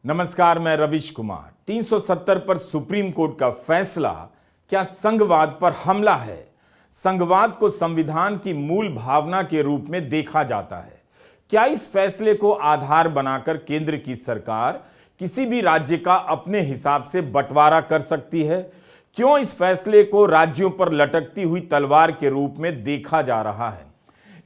नमस्कार, मैं रविश कुमार। 370 पर सुप्रीम कोर्ट का फैसला क्या संघवाद पर हमला है? संघवाद को संविधान की मूल भावना के रूप में देखा जाता है। क्या इस फैसले को आधार बनाकर केंद्र की सरकार किसी भी राज्य का अपने हिसाब से बंटवारा कर सकती है? क्यों इस फैसले को राज्यों पर लटकती हुई तलवार के रूप में देखा जा रहा है?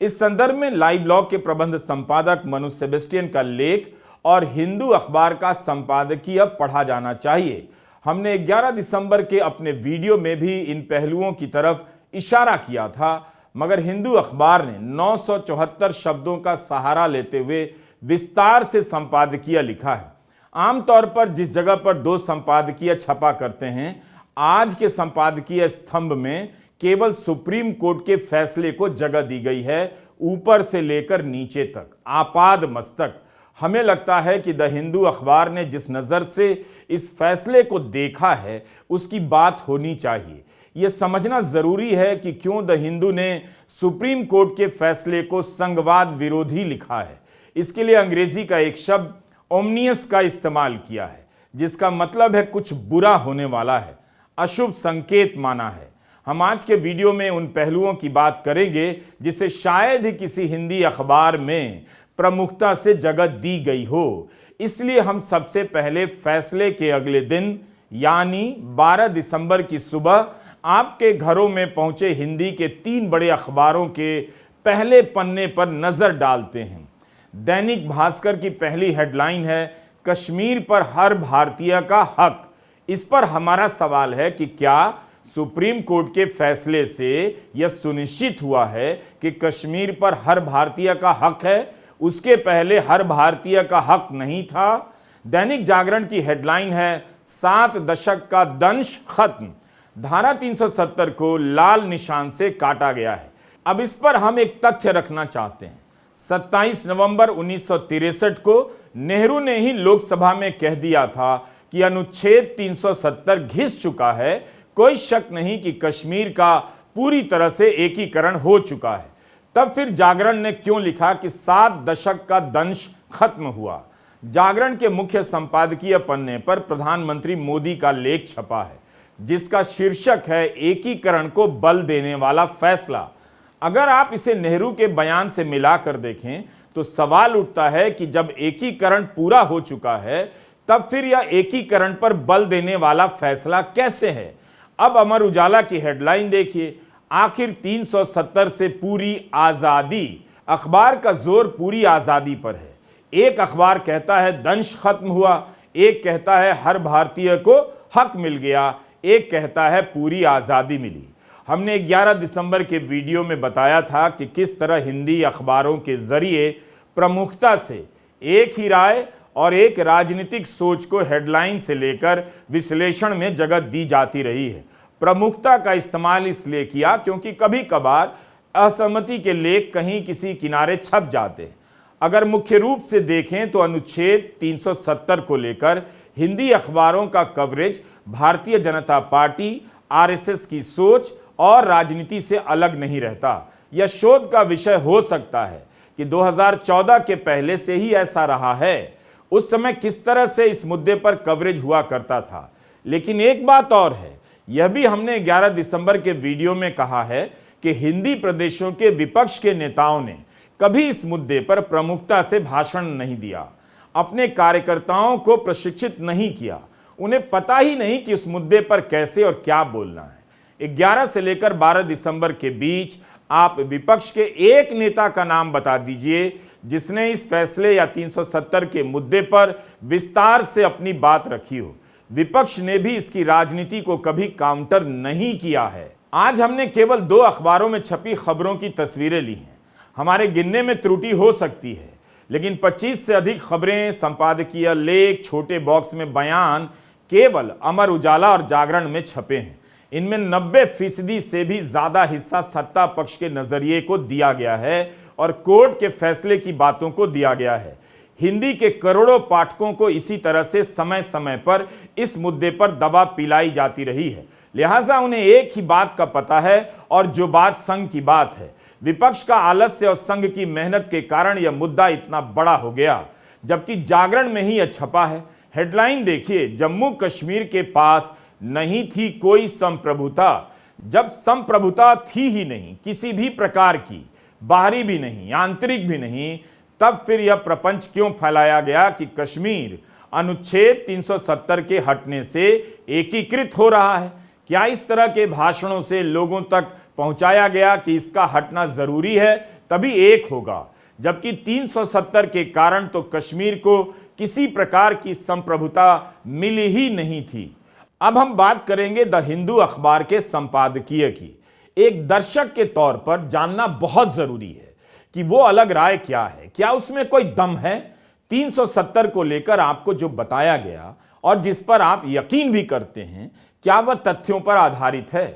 इस संदर्भ में लाइव लॉग के प्रबंध संपादक मनु सेबेस्टियन का लेख और हिंदू अखबार का संपादकीय पढ़ा जाना चाहिए। हमने 11 दिसंबर के अपने वीडियो में भी इन पहलुओं की तरफ इशारा किया था, मगर हिंदू अखबार ने 974 शब्दों का सहारा लेते हुए विस्तार से संपादकीय लिखा है। आमतौर पर जिस जगह पर 2 संपादकीय छपा करते हैं, आज के संपादकीय स्तंभ में केवल सुप्रीम कोर्ट के फैसले को जगह दी गई है, ऊपर से लेकर नीचे तक, आपाद मस्तक। हमें लगता है कि द हिंदू अखबार ने जिस नज़र से इस फैसले को देखा है उसकी बात होनी चाहिए। यह समझना जरूरी है कि क्यों द हिंदू ने सुप्रीम कोर्ट के फैसले को संघवाद विरोधी लिखा है। इसके लिए अंग्रेजी का एक शब्द ओमनियस का इस्तेमाल किया है, जिसका मतलब है कुछ बुरा होने वाला है, अशुभ संकेत माना है। हम आज के वीडियो में उन पहलुओं की बात करेंगे जिसे शायद ही किसी हिंदी अखबार में प्रमुखता से जगह दी गई हो। इसलिए हम सबसे पहले फैसले के अगले दिन यानी 12 दिसंबर की सुबह आपके घरों में पहुंचे हिंदी के 3 बड़े अखबारों के पहले पन्ने पर नजर डालते हैं। दैनिक भास्कर की पहली हेडलाइन है, कश्मीर पर हर भारतीय का हक। इस पर हमारा सवाल है कि क्या सुप्रीम कोर्ट के फैसले से यह सुनिश्चित हुआ है कि कश्मीर पर हर भारतीय का हक है? उसके पहले हर भारतीय का हक नहीं था। दैनिक जागरण की हेडलाइन है, 7 दशक का दंश खत्म। धारा 370 को लाल निशान से काटा गया है। अब इस पर हम एक तथ्य रखना चाहते हैं। 27 नवंबर 1963 को नेहरू ने ही लोकसभा में कह दिया था कि अनुच्छेद 370 घिस चुका है। कोई शक नहीं कि कश्मीर का पूरी तरह से एकीकरण हो चुका है। तब फिर जागरण ने क्यों लिखा कि 7 दशक का दंश खत्म हुआ? जागरण के मुख्य संपादकीय पन्ने पर प्रधानमंत्री मोदी का लेख छपा है, जिसका शीर्षक है एकीकरण को बल देने वाला फैसला। अगर आप इसे नेहरू के बयान से मिलाकर देखें तो सवाल उठता है कि जब एकीकरण पूरा हो चुका है, तब फिर यह एकीकरण पर बल देने वाला फैसला कैसे है? अब अमर उजाला की हेडलाइन देखिए, आखिर 370 से पूरी आजादी। अखबार का जोर पूरी आजादी पर है। एक अखबार कहता है दंश खत्म हुआ, एक कहता है हर भारतीय को हक मिल गया, एक कहता है पूरी आजादी मिली। हमने 11 दिसंबर के वीडियो में बताया था कि किस तरह हिंदी अखबारों के जरिए प्रमुखता से एक ही राय और एक राजनीतिक सोच को हेडलाइन से लेकर विश्लेषण में जगह दी जाती रही है। प्रमुखता का इस्तेमाल इसलिए किया क्योंकि कभी कभार असहमति के लेख कहीं किसी किनारे छप जाते हैं। अगर मुख्य रूप से देखें तो अनुच्छेद 370 को लेकर हिंदी अखबारों का coverage Bharatiya Janata party, RSS की सोच और राजनीति से अलग नहीं रहता। यह शोध का विषय हो सकता है कि 2014 के पहले से ही ऐसा रहा है। उस समय किस तरह से इस मुद्दे पर कवरेज हुआ करता था। लेकिन एक बात और है, यह भी हमने 11 दिसंबर के वीडियो में कहा है कि हिंदी प्रदेशों के विपक्ष के नेताओं ने कभी इस मुद्दे पर प्रमुखता से भाषण नहीं दिया, अपने कार्यकर्ताओं को प्रशिक्षित नहीं किया। उन्हें पता ही नहीं कि इस मुद्दे पर कैसे और क्या बोलना है। 11 से लेकर 12 दिसंबर के बीच आप विपक्ष के एक नेता का नाम बता दीजिए जिसने इस फैसले या 370 के मुद्दे पर विस्तार से अपनी बात रखी हो। विपक्ष ने भी इसकी राजनीति को कभी काउंटर नहीं किया है। आज हमने केवल 2 अखबारों में छपी खबरों की तस्वीरें ली हैं। हमारे गिनने में त्रुटि हो सकती है, लेकिन 25 से अधिक खबरें, संपादकीय लेख, छोटे बॉक्स में बयान केवल अमर उजाला और जागरण में छपे हैं। इनमें 90% से भी ज्यादा हिस्सा सत्ता पक्ष के नजरिए को दिया गया है और कोर्ट के फैसले की बातों को दिया गया है। हिंदी के करोड़ों पाठकों को इसी तरह से समय समय पर इस मुद्दे पर दवा पिलाई जाती रही है। लिहाजा उन्हें एक ही बात का पता है और जो बात संघ की बात है। विपक्ष का आलस्य और संघ की मेहनत के कारण यह मुद्दा इतना बड़ा हो गया, जबकि जागरण में ही यह छपा है। हेडलाइन देखिए, जम्मू कश्मीर के पास नहीं थी कोई संप्रभुता। जब संप्रभुता थी ही नहीं किसी भी प्रकार की, बाहरी भी नहीं आंतरिक भी नहीं, तब फिर यह प्रपंच क्यों फैलाया गया कि कश्मीर अनुच्छेद 370 के हटने से एकीकृत हो रहा है? क्या इस तरह के भाषणों से लोगों तक पहुंचाया गया कि इसका हटना जरूरी है तभी एक होगा, जबकि 370 के कारण तो कश्मीर को किसी प्रकार की संप्रभुता मिली ही नहीं थी। अब हम बात करेंगे द हिंदू अखबार के संपादकीय की। एक दर्शक के तौर पर जानना बहुत जरूरी है कि वो अलग राय क्या है, क्या उसमें कोई दम है। 370 को लेकर आपको जो बताया गया और जिस पर आप यकीन भी करते हैं, क्या वह तथ्यों पर आधारित है?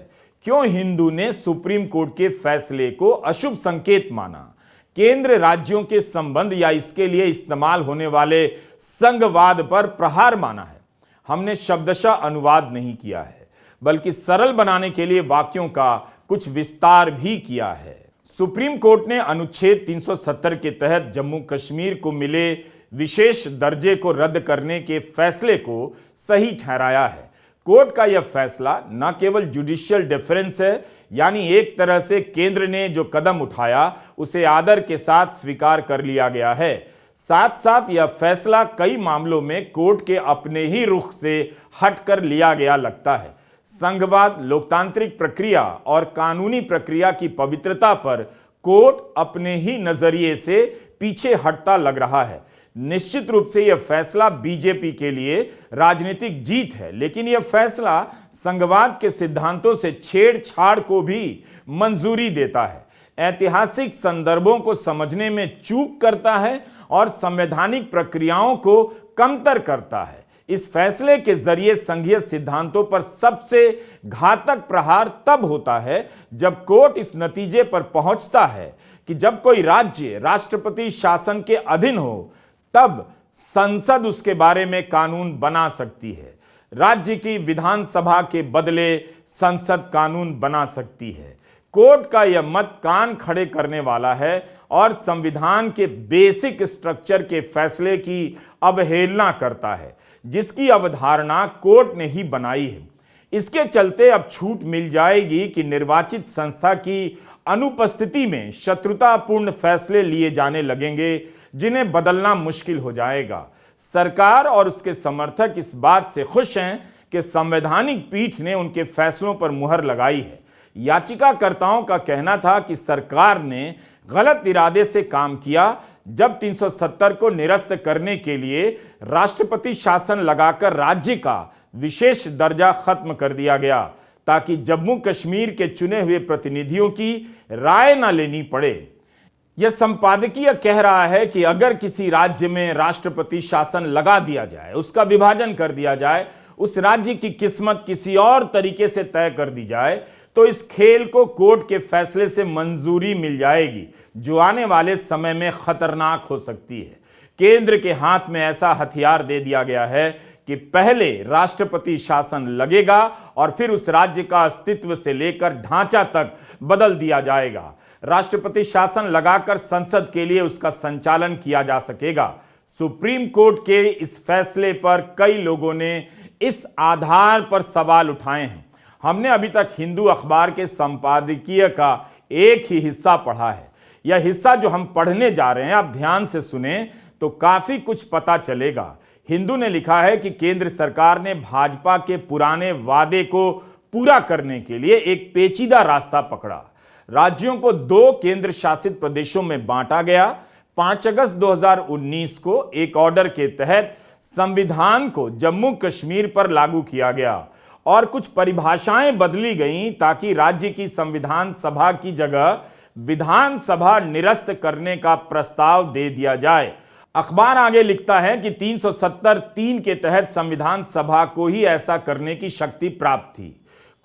क्यों हिंदू ने सुप्रीम कोर्ट के फैसले को अशुभ संकेत माना, केंद्र राज्यों के संबंध या इसके लिए इस्तेमाल होने वाले संघवाद पर प्रहार माना है? हमने शब्दशः अनुवाद नहीं किया है, बल्कि सरल बनाने के लिए वाक्यों का कुछ विस्तार भी किया है। सुप्रीम कोर्ट ने अनुच्छेद 370 के तहत जम्मू कश्मीर को मिले विशेष दर्जे को रद्द करने के फैसले को सही ठहराया है। कोर्ट का यह फैसला न केवल जुडिशियल डिफरेंस है, यानी एक तरह से केंद्र ने जो कदम उठाया उसे आदर के साथ स्वीकार कर लिया गया है, साथ साथ यह फैसला कई मामलों में कोर्ट के अपने ही रुख से हटकर लिया गया लगता है। संघवाद, लोकतांत्रिक प्रक्रिया और कानूनी प्रक्रिया की पवित्रता पर कोर्ट अपने ही नजरिए से पीछे हटता लग रहा है। निश्चित रूप से यह फैसला बीजेपी के लिए राजनीतिक जीत है, लेकिन यह फैसला संघवाद के सिद्धांतों से छेड़छाड़ को भी मंजूरी देता है, ऐतिहासिक संदर्भों को समझने में चूक करता है और संवैधानिक प्रक्रियाओं को कमतर करता है। इस फैसले के जरिए संघीय सिद्धांतों पर सबसे घातक प्रहार तब होता है जब कोर्ट इस नतीजे पर पहुंचता है कि जब कोई राज्य राष्ट्रपति शासन के अधीन हो तब संसद उसके बारे में कानून बना सकती है। राज्य की विधानसभा के बदले संसद कानून बना सकती है। कोर्ट का यह मत कान खड़े करने वाला है और संविधान के बेसिक स्ट्रक्चर के फैसले की अवहेलना करता है, जिसकी अवधारणा कोर्ट ने ही बनाई है। इसके चलते अब छूट मिल जाएगी कि निर्वाचित संस्था की अनुपस्थिति में शत्रुतापूर्ण फैसले लिए जाने लगेंगे, जिन्हें बदलना मुश्किल हो जाएगा। सरकार और उसके समर्थक इस बात से खुश हैं कि संवैधानिक पीठ ने उनके फैसलों पर मुहर लगाई है। याचिकाकर्ताओं का कहना था कि सरकार ने गलत इरादे से काम किया जब 370 को निरस्त करने के लिए राष्ट्रपति शासन लगाकर राज्य का विशेष दर्जा खत्म कर दिया गया, ताकि जम्मू कश्मीर के चुने हुए प्रतिनिधियों की राय न लेनी पड़े। यह संपादकीय कह रहा है कि अगर किसी राज्य में राष्ट्रपति शासन लगा दिया जाए, उसका विभाजन कर दिया जाए, उस राज्य की किस्मत किसी और तरीके से तय कर दी जाए, तो इस खेल को कोर्ट के फैसले से मंजूरी मिल जाएगी, जो आने वाले समय में खतरनाक हो सकती है। केंद्र के हाथ में ऐसा हथियार दे दिया गया है कि पहले राष्ट्रपति शासन लगेगा और फिर उस राज्य का अस्तित्व से लेकर ढांचा तक बदल दिया जाएगा। राष्ट्रपति शासन लगाकर संसद के लिए उसका संचालन किया जा सकेगा। सुप्रीम कोर्ट के इस फैसले पर कई लोगों ने इस आधार पर सवाल उठाए हैं। हमने अभी तक हिंदू अखबार के संपादकीय का एक ही हिस्सा पढ़ा है। यह हिस्सा जो हम पढ़ने जा रहे हैं, आप ध्यान से सुने तो काफी कुछ पता चलेगा। हिंदू ने लिखा है कि केंद्र सरकार ने भाजपा के पुराने वादे को पूरा करने के लिए एक पेचीदा रास्ता पकड़ा। राज्यों को 2 केंद्र शासित प्रदेशों में बांटा गया। 5 अगस्त 2019 को एक ऑर्डर के तहत संविधान को जम्मू कश्मीर पर लागू किया गया और कुछ परिभाषाएं बदली गईं ताकि राज्य की संविधान सभा की जगह विधानसभा निरस्त करने का प्रस्ताव दे दिया जाए। अखबार आगे लिखता है कि 370(3) के तहत संविधान सभा को ही ऐसा करने की शक्ति प्राप्त थी।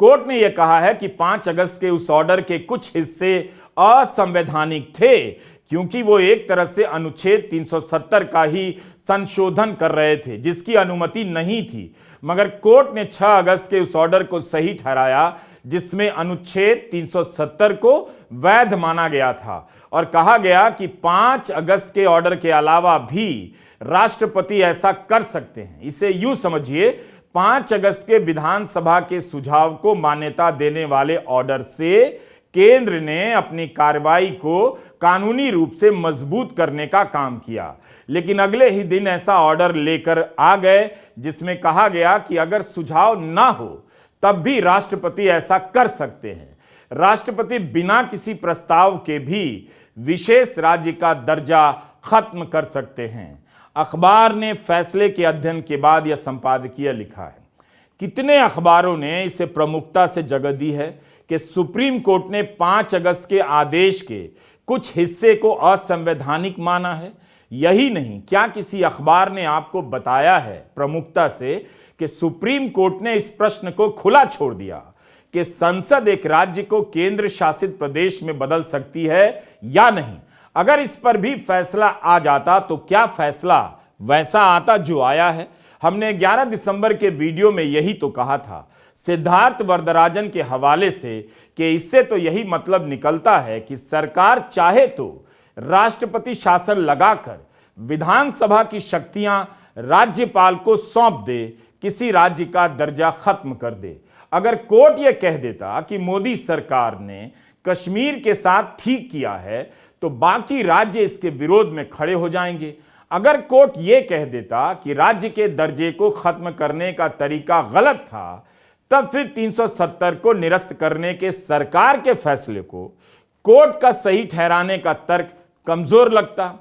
कोर्ट ने यह कहा है कि 5 अगस्त के उस ऑर्डर के कुछ हिस्से असंवैधानिक थे, क्योंकि वो एक तरह से अनुच्छेद 370 का ही संशोधन कर रहे थे, जिसकी अनुमति नहीं थी। मगर कोर्ट ने 6 अगस्त के उस ऑर्डर को सही ठहराया, जिसमें अनुच्छेद 370 को वैध माना गया था और कहा गया कि 5 अगस्त के ऑर्डर के अलावा भी राष्ट्रपति ऐसा कर सकते हैं। इसे यूं समझिए, 5 अगस्त के विधानसभा के सुझाव को मान्यता देने वाले ऑर्डर से केंद्र ने अपनी कार्रवाई को कानूनी रूप से मजबूत करने का काम किया। लेकिन अगले ही दिन ऐसा ऑर्डर लेकर आ गए जिसमें कहा गया कि अगर सुझाव ना हो तब भी राष्ट्रपति ऐसा कर सकते हैं। राष्ट्रपति बिना किसी प्रस्ताव के भी विशेष राज्य का दर्जा खत्म कर सकते हैं। अखबार ने फैसले के अध्ययन के बाद यह संपादकीय लिखा है। कितने अखबारों ने इसे प्रमुखता से जगह दी है कि सुप्रीम कोर्ट ने 5 अगस्त के आदेश के कुछ हिस्से को असंवैधानिक माना है। यही नहीं, क्या किसी अखबार ने आपको बताया है प्रमुखता से कि सुप्रीम कोर्ट ने इस प्रश्न को खुला छोड़ दिया कि संसद एक राज्य को केंद्र शासित प्रदेश में बदल सकती है या नहीं? अगर इस पर भी फैसला आ जाता तो क्या फैसला वैसा आता जो आया है? हमने 11 दिसंबर के वीडियो में यही तो कहा था, सिद्धार्थ वरदराजन के हवाले से, कि इससे तो यही मतलब निकलता है कि सरकार चाहे तो राष्ट्रपति शासन लगाकर विधानसभा की शक्तियां राज्यपाल को सौंप दे, किसी राज्य का दर्जा खत्म कर दे। अगर कोर्ट यह कह देता कि मोदी सरकार ने कश्मीर के साथ ठीक किया है तो बाकी राज्य इसके विरोध में खड़े हो जाएंगे। अगर कोर्ट यह कह देता कि राज्य के दर्जे को खत्म करने का तरीका गलत था, तब फिर 370 को निरस्त करने के सरकार के फैसले को कोर्ट का सही ठहराने का तर्क कमजोर लगता।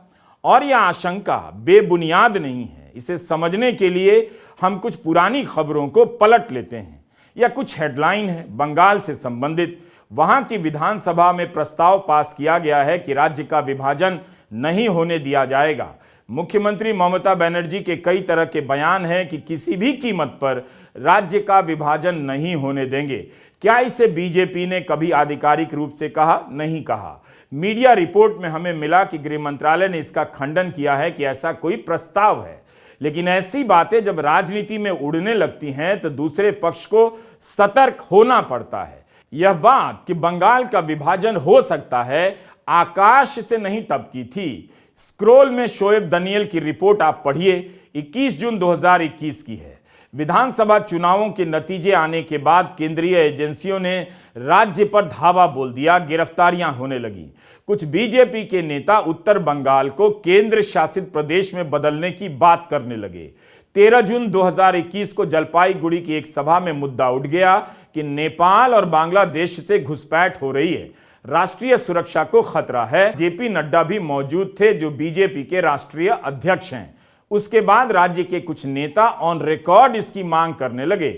और यह आशंका बेबुनियाद नहीं है। इसे समझने के लिए हम कुछ पुरानी खबरों को पलट लेते हैं। यह कुछ हेडलाइन है बंगाल से संबंधित। वहां की विधानसभा में प्रस्ताव पास किया गया है कि राज्य का विभाजन नहीं होने दिया जाएगा। मुख्यमंत्री ममता बनर्जी के कई तरह के बयान हैं कि किसी भी कीमत पर राज्य का विभाजन नहीं होने देंगे। क्या इसे बीजेपी ने कभी आधिकारिक रूप से कहा? नहीं कहा। मीडिया रिपोर्ट में हमें मिला कि गृह मंत्रालय ने इसका खंडन किया है कि ऐसा कोई प्रस्ताव है। लेकिन ऐसी बातें जब राजनीति में उड़ने लगती हैं तो दूसरे पक्ष को सतर्क होना पड़ता है। यह बात कि बंगाल का विभाजन हो सकता है आकाश से नहीं टपकी थी। स्क्रोल में शोएब दनियल की रिपोर्ट आप पढ़िए, 21 जून 2021 की है। विधानसभा चुनावों के नतीजे आने के बाद केंद्रीय एजेंसियों ने राज्य पर धावा बोल दिया, गिरफ्तारियां होने लगी। कुछ बीजेपी के नेता उत्तर बंगाल को केंद्र शासित प्रदेश में बदलने की बात करने लगे। 13 जून 2021 को जलपाईगुड़ी की एक सभा में मुद्दा उठ गया कि नेपाल और बांग्लादेश से घुसपैठ हो रही है, राष्ट्रीय सुरक्षा को खतरा है। जेपी नड्डा भी मौजूद थे जो बीजेपी के राष्ट्रीय अध्यक्ष हैं। उसके बाद राज्य के कुछ नेता ऑन रिकॉर्ड इसकी मांग करने लगे।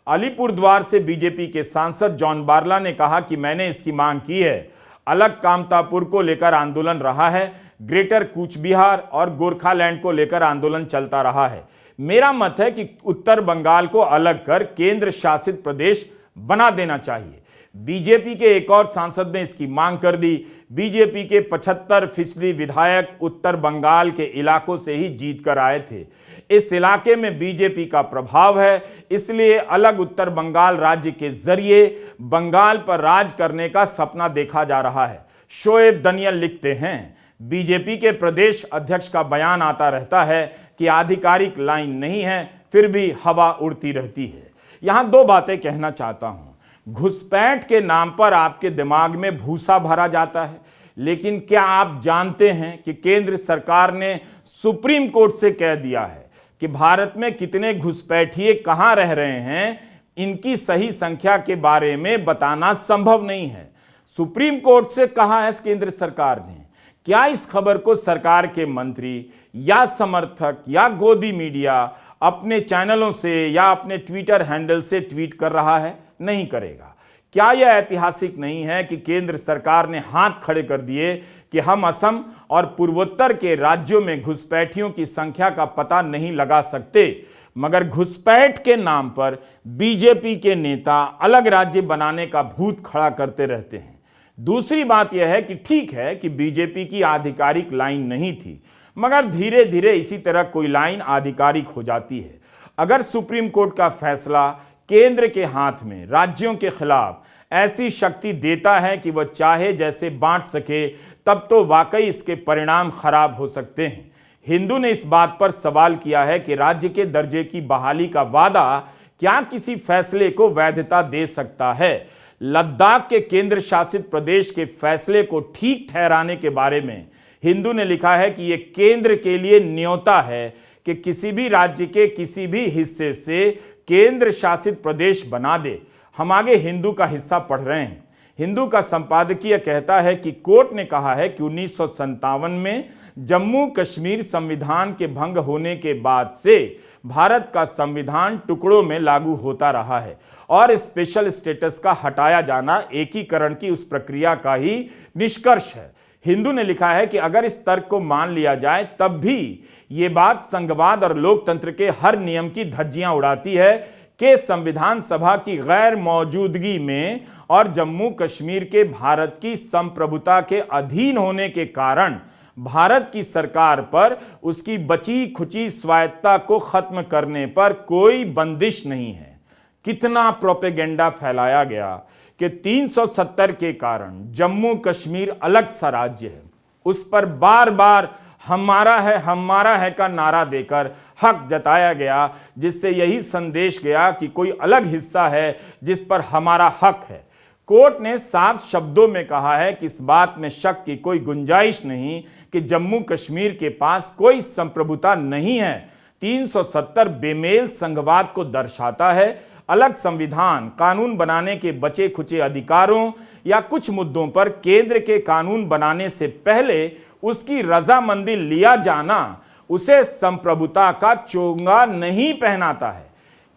अलीपुरद्वार से बीजेपी के सांसद जॉन बारला ने कहा कि मैंने इसकी मांग की है। अलग कामतापुर को लेकर आंदोलन रहा है। ग्रेटर कूच बिहार और गोरखालैंड को लेकर आंदोलन चलता रहा है। मेरा मत है कि उत्तर बंगाल को अलग कर केंद्र शासित प्रदेश बना देना चाहिए। बीजेपी के एक और सांसद ने इसकी मांग कर दी। बीजेपी के 75% विधायक उत्तर बंगाल के इलाकों से ही जीत कर आए थे। इस इलाके में बीजेपी का प्रभाव है, इसलिए अलग उत्तर बंगाल राज्य के जरिए बंगाल पर राज करने का सपना देखा जा रहा है। शोएब दनियल लिखते हैं, बीजेपी के प्रदेश अध्यक्ष का बयान आता रहता है कि आधिकारिक लाइन नहीं है, फिर भी हवा उड़ती रहती है। यहां 2 बातें कहना चाहता हूं। घुसपैठ के नाम पर आपके दिमाग में भूसा भरा जाता है, लेकिन क्या आप जानते हैं कि केंद्र सरकार ने सुप्रीम कोर्ट से कह दिया है कि भारत में कितने घुसपैठिए कहां रह रहे हैं, इनकी सही संख्या के बारे में बताना संभव नहीं है। सुप्रीम कोर्ट से कहा है केंद्र सरकार ने। क्या इस खबर को सरकार के मंत्री या समर्थक या गोदी मीडिया अपने चैनलों से या अपने ट्विटर हैंडल से ट्वीट कर रहा है? नहीं करेगा। क्या यह ऐतिहासिक नहीं है कि केंद्र सरकार ने हाथ खड़े कर दिए कि हम असम और पूर्वोत्तर के राज्यों में घुसपैठियों की संख्या का पता नहीं लगा सकते, मगर घुसपैठ के नाम पर बीजेपी के नेता अलग राज्य बनाने का भूत खड़ा करते रहते हैं। दूसरी बात यह है कि ठीक है कि बीजेपी की आधिकारिक लाइन नहीं थी, मगर धीरे धीरे इसी तरह कोई लाइन आधिकारिक हो जाती है। अगर सुप्रीम कोर्ट का फैसला केंद्र के हाथ में राज्यों के खिलाफ ऐसी शक्ति देता है कि वह चाहे जैसे बांट सके, तब तो वाकई इसके परिणाम खराब हो सकते हैं। हिंदू ने इस बात पर सवाल किया है कि राज्य के दर्जे की बहाली का वादा क्या किसी फैसले को वैधता दे सकता है। लद्दाख के केंद्र शासित प्रदेश के फैसले को ठीक ठहराने के बारे में हिंदू ने लिखा है कि यह केंद्र के लिए न्योता है कि किसी भी राज्य के किसी भी हिस्से से केंद्र शासित प्रदेश बना दे। हम आगे हिंदू का हिस्सा पढ़ रहे हैं। हिंदू का संपादकीय कहता है कि कोर्ट ने कहा है कि 1957 में जम्मू कश्मीर संविधान के भंग होने के बाद से भारत का संविधान टुकड़ों में लागू होता रहा है और स्पेशल स्टेटस का हटाया जाना एकीकरण की उस प्रक्रिया का ही निष्कर्ष है। हिंदू ने लिखा है कि अगर इस तर्क को मान लिया जाए तब भी ये बात संघवाद और लोकतंत्र के हर नियम की धज्जियां उड़ाती है कि संविधान सभा की गैर मौजूदगी में और जम्मू कश्मीर के भारत की संप्रभुता के अधीन होने के कारण भारत की सरकार पर उसकी बची खुची स्वायत्ता को खत्म करने पर कोई बंदिश नहीं है। कितना प्रोपेगेंडा फैलाया गया कि 370 के कारण जम्मू कश्मीर अलग सा राज्य है। उस पर बार बार हमारा है का नारा देकर हक जताया गया, जिससे यही संदेश गया कि कोई अलग हिस्सा है जिस पर हमारा हक है। कोर्ट ने साफ शब्दों में कहा है कि इस बात में शक की कोई गुंजाइश नहीं कि जम्मू कश्मीर के पास कोई संप्रभुता नहीं है। 370 बेमेल संघवाद को दर्शाता है। अलग संविधान, कानून बनाने के बचे खुचे अधिकारों या कुछ मुद्दों पर केंद्र के कानून बनाने से पहले उसकी रजामंदी लिया जाना उसे संप्रभुता का चोंगा नहीं पहनाता है।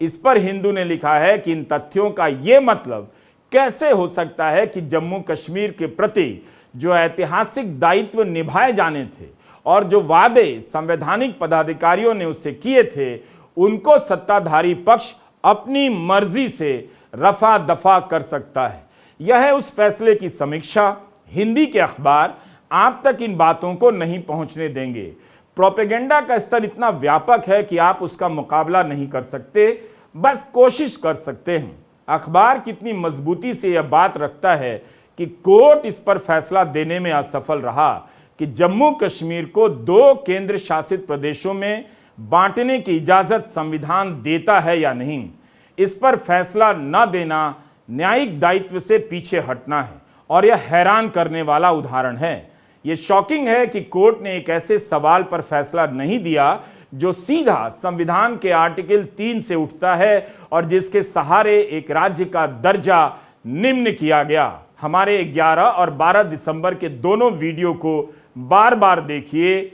इस पर हिंदू ने लिखा है कि इन तथ्यों का यह मतलब कैसे हो सकता है कि जम्मू कश्मीर के प्रति जो ऐतिहासिक दायित्व निभाए जाने थे और जो वादे संवैधानिक पदाधिकारियों ने उससे किए थे, उनको सत्ताधारी पक्ष अपनी मर्जी से रफा दफा कर सकता है। यह है उस फैसले की समीक्षा। हिंदी के अखबार आप तक इन बातों को नहीं पहुंचने देंगे। प्रोपेगेंडा का स्तर इतना व्यापक है कि आप उसका मुकाबला नहीं कर सकते, बस कोशिश कर सकते हैं। अखबार कितनी मजबूती से यह बात रखता है कि कोर्ट इस पर फैसला देने में असफल रहा कि जम्मू कश्मीर को 2 केंद्र शासित प्रदेशों में बांटने की इजाजत संविधान देता है या नहीं। इस पर फैसला न देना न्यायिक दायित्व से पीछे हटना है और यह हैरान करने वाला उदाहरण है। यह शॉकिंग है कि कोर्ट ने एक ऐसे सवाल पर फैसला नहीं दिया जो सीधा संविधान के आर्टिकल 3 से उठता है और जिसके सहारे एक राज्य का दर्जा निम्न किया गया। हमारे 11 और 12 दिसंबर के दोनों वीडियो को बार बार देखिए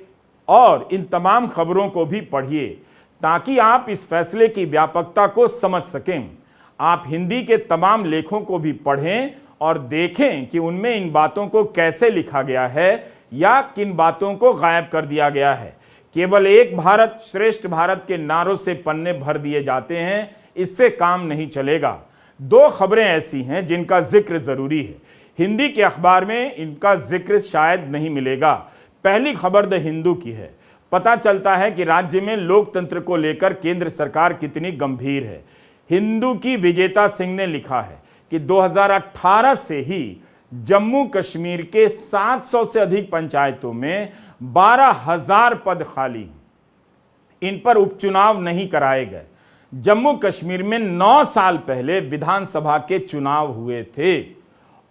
और इन तमाम खबरों को भी पढ़िए ताकि आप इस फैसले की व्यापकता को समझ सकें। आप हिंदी के तमाम लेखों को भी पढ़ें और देखें कि उनमें इन बातों को कैसे लिखा गया है या किन बातों को गायब कर दिया गया है। केवल एक भारत श्रेष्ठ भारत के नारों से पन्ने भर दिए जाते हैं, इससे काम नहीं चलेगा। 2 खबरें ऐसी हैं जिनका जिक्र जरूरी है। हिंदी के अखबार में इनका जिक्र शायद नहीं मिलेगा। पहली खबर द हिंदू की है। पता चलता है कि राज्य में लोकतंत्र को लेकर केंद्र सरकार कितनी गंभीर है। हिंदू की विजेता सिंह ने लिखा है कि 2018 से ही जम्मू कश्मीर के 700 से अधिक पंचायतों में 12,000 पद खाली हैं। इन पर उपचुनाव नहीं कराए गए। जम्मू कश्मीर में 9 साल पहले विधानसभा के चुनाव हुए थे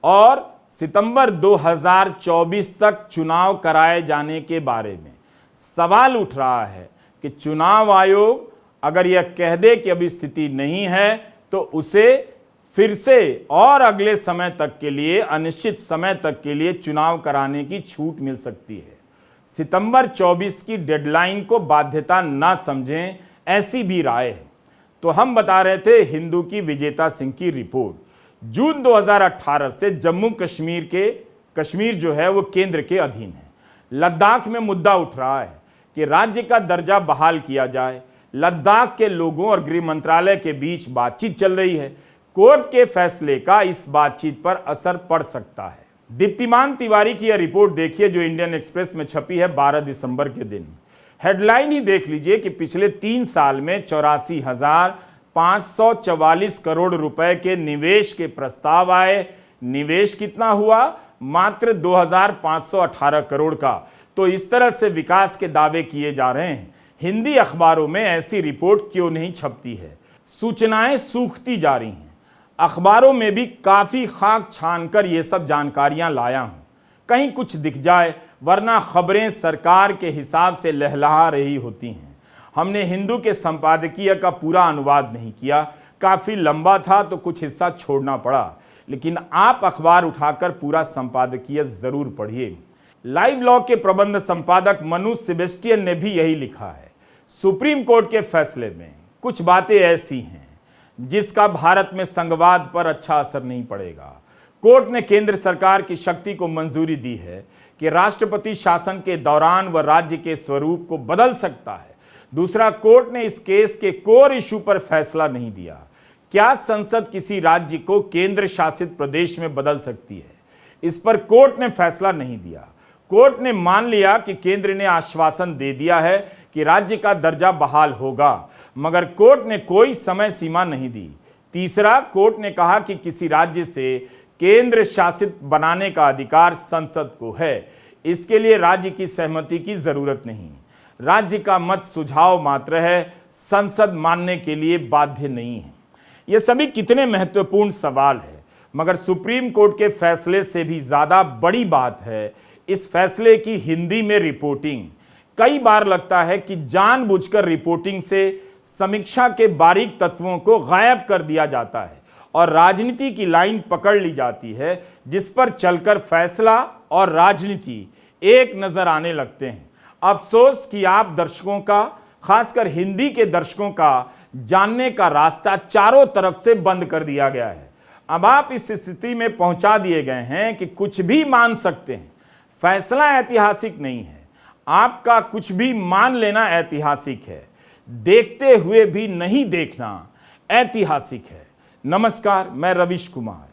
और सितंबर 2024 तक चुनाव कराए जाने के बारे में सवाल उठ रहा है कि चुनाव आयोग अगर यह कह दे कि अभी स्थिति नहीं है तो उसे फिर से और अगले समय तक के लिए, अनिश्चित समय तक के लिए चुनाव कराने की छूट मिल सकती है। सितंबर 24 की डेडलाइन को बाध्यता ना समझें, ऐसी भी राय है। तो हम बता रहे थे हिंदू की विजेता सिंह की रिपोर्ट। जून 2018 से जम्मू कश्मीर जो है वो केंद्र के अधीन है। लद्दाख में मुद्दा उठ रहा है कि राज्य का दर्जा बहाल किया जाए। लद्दाख के लोगों और गृह मंत्रालय के बीच बातचीत चल रही है। कोर्ट के फैसले का इस बातचीत पर असर पड़ सकता है। दीप्तिमान तिवारी की यह रिपोर्ट देखिए जो इंडियन एक्सप्रेस में छपी है 12 दिसंबर के दिन। हेडलाइन ही देख लीजिए कि पिछले 3 साल में 84,544 करोड़ रुपए के निवेश के प्रस्ताव आए। निवेश कितना हुआ? मात्र 2,518 करोड़ का। तो तो इस तरह से विकास के दावे किए जा रहे हैं, हिंदी अखबारों में ऐसी रिपोर्ट क्यों नहीं छपती है? सूचनाएं सूखती जा रही हैं। अखबारों में भी काफ़ी खाक छानकर ये सब जानकारियां लाया हूं, कहीं कुछ दिख जाए, वरना खबरें सरकार के हिसाब से लहलहा रही होती हैं। हमने हिंदू के संपादकीय का पूरा अनुवाद नहीं किया, काफ़ी लंबा था तो कुछ हिस्सा छोड़ना पड़ा, लेकिन आप अखबार उठाकर पूरा संपादकीय ज़रूर पढ़िए। लाइव लॉ के प्रबंध संपादक मनु सेबेस्टियन ने भी यही लिखा है। सुप्रीम कोर्ट के फैसले में कुछ बातें ऐसी हैं जिसका भारत में संघवाद पर अच्छा असर नहीं पड़ेगा। कोर्ट ने केंद्र सरकार की शक्ति को मंजूरी दी है कि राष्ट्रपति शासन के दौरान वह राज्य के स्वरूप को बदल सकता है। दूसरा, कोर्ट ने इस केस के कोर इशू पर फैसला नहीं दिया। क्या संसद किसी राज्य को केंद्र शासित प्रदेश में बदल सकती है? इस पर कोर्ट ने फैसला नहीं दिया। कोर्ट ने मान लिया कि केंद्र ने आश्वासन दे दिया है कि राज्य का दर्जा बहाल होगा, मगर कोर्ट ने कोई समय सीमा नहीं दी। तीसरा, कोर्ट ने कहा कि किसी राज्य से केंद्र शासित बनाने का अधिकार संसद को है, इसके लिए राज्य की सहमति की जरूरत नहीं। राज्य का मत सुझाव मात्र है, संसद मानने के लिए बाध्य नहीं है। ये सभी कितने महत्वपूर्ण सवाल है, मगर सुप्रीम कोर्ट के फैसले से भी ज्यादा बड़ी बात है इस फैसले की हिंदी में रिपोर्टिंग। कई बार लगता है कि जानबूझकर रिपोर्टिंग से समीक्षा के बारीक तत्वों को गायब कर दिया जाता है और राजनीति की लाइन पकड़ ली जाती है, जिस पर चलकर फैसला और राजनीति एक नजर आने लगते हैं। अफसोस कि आप दर्शकों का, खासकर हिंदी के दर्शकों का जानने का रास्ता चारों तरफ से बंद कर दिया गया है। अब आप इस स्थिति में पहुंचा दिए गए हैं कि कुछ भी मान सकते हैं। फैसला ऐतिहासिक नहीं है, आपका कुछ भी मान लेना ऐतिहासिक है, देखते हुए भी नहीं देखना ऐतिहासिक है। नमस्कार, मैं रविश कुमार।